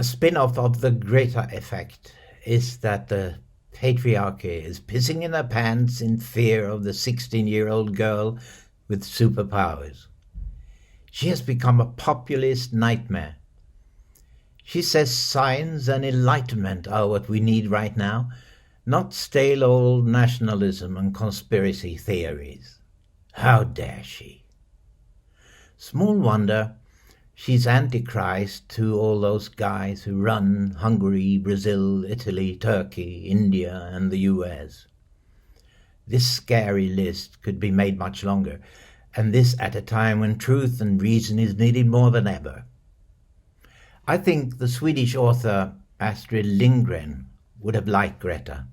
A spin-off of the Greta Effect is that the patriarchy is pissing in their pants in fear of the 16-year-old girl with superpowers. She has become a populist nightmare. She says science and enlightenment are what we need right now, not stale old nationalism and conspiracy theories. How dare she? Small wonder she's antichrist to all those guys who run Hungary, Brazil, Italy, Turkey, India and the US. This scary list could be made much longer, and this at a time when truth and reason is needed more than ever. I think the Swedish author Astrid Lindgren would have liked Greta.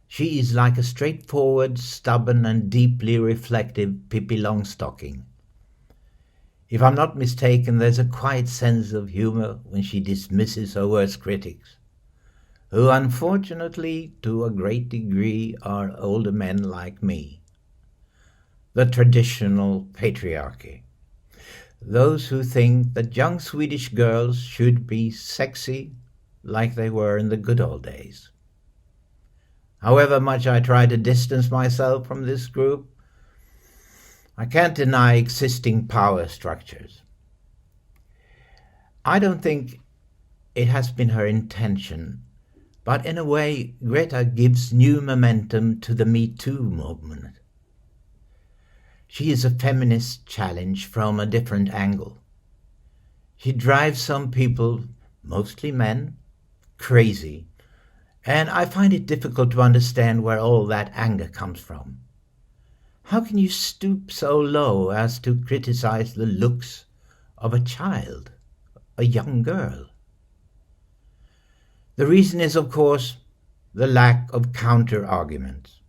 She is like a straightforward, stubborn and deeply reflective Pippi Longstocking. If I'm not mistaken, there's a quiet sense of humour when she dismisses her worst critics, who unfortunately to a great degree are older men like me. The traditional patriarchy. Those who think that young Swedish girls should be sexy like they were in the good old days. However much I try to distance myself from this group, I can't deny existing power structures. I don't think it has been her intention, but in a way Greta gives new momentum to the Me Too movement. She is a feminist challenge from a different angle. She drives some people, mostly men, crazy, and I find it difficult to understand where all that anger comes from. How can you stoop so low as to criticize the looks of a child, a young girl? The reason is, of course, the lack of counter-arguments.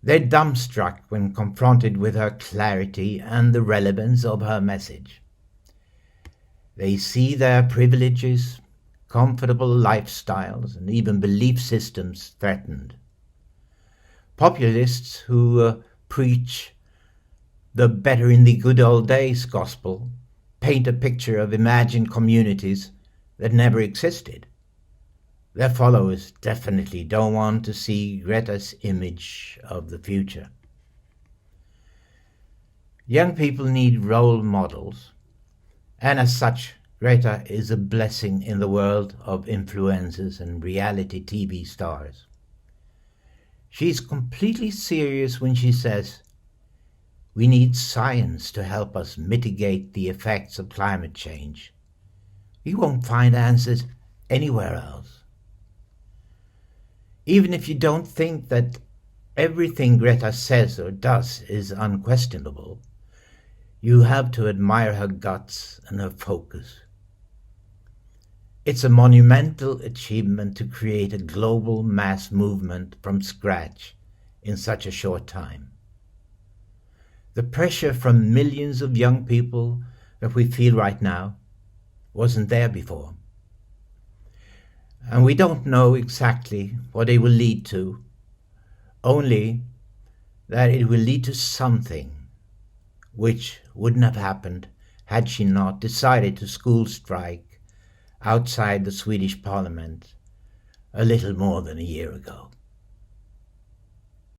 They're dumbstruck when confronted with her clarity and the relevance of her message. They see their privileges, comfortable lifestyles, and even belief systems threatened. Populists who preach the better in the good old days gospel paint a picture of imagined communities that never existed. Their followers definitely don't want to see Greta's image of the future. Young people need role models, and as such, Greta is a blessing in the world of influencers and reality TV stars. She's completely serious when she says, we need science to help us mitigate the effects of climate change. We won't find answers anywhere else. Even if you don't think that everything Greta says or does is unquestionable, you have to admire her guts and her focus. It's a monumental achievement to create a global mass movement from scratch in such a short time. The pressure from millions of young people that we feel right now wasn't there before. And we don't know exactly what it will lead to, only that it will lead to something which wouldn't have happened had she not decided to school strike outside the Swedish parliament a little more than a year ago.